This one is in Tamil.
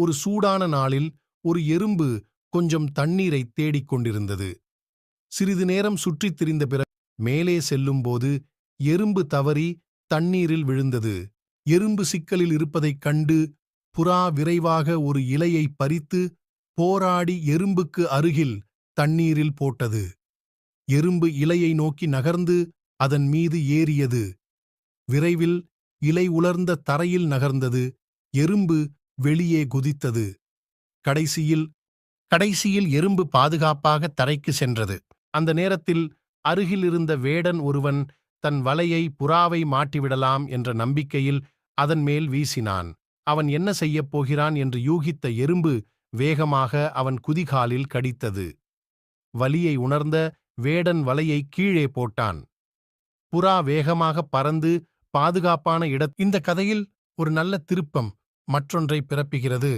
ஒரு சூடான நாளில் ஒரு எறும்பு கொஞ்சம் தண்ணீரை தேடிக் கொண்டிருந்தது. சிறிது நேரம் சுற்றித் திரிந்த பிறகு மேலே செல்லும்போது எறும்பு தவறி தண்ணீரில் விழுந்தது. எறும்பு சிக்கலில் இருப்பதைக் கண்டு புறா விரைவாக ஒரு இலையை பறித்து போராடி எறும்புக்கு அருகில் தண்ணீரில் போட்டது. எறும்பு இலையை நோக்கி நகர்ந்து அதன் மீது ஏறியது. விரைவில் இலை உலர்ந்த தரையில் நகர்ந்தது. எறும்பு வெளியே குதித்தது. கடைசியில் எறும்பு பாதுகாப்பாக தரைக்கு சென்றது. அந்த நேரத்தில் அருகில் இருந்த வேடன் ஒருவன் தன் வலையை புறாவை மாட்டிவிடலாம் என்ற நம்பிக்கையில் அதன் மேல் வீசினான். அவன் என்ன செய்யப் போகிறான் என்று யூகித்த எறும்பு வேகமாக அவன் குதிகாலில் கடித்தது. வலியை உணர்ந்த வேடன் வலையை கீழே போட்டான். புறா வேகமாக பறந்து பாதுகாப்பான இந்த கதையில் ஒரு நல்ல திருப்பம் மற்றொன்றை பிறப்பிக்கிறது.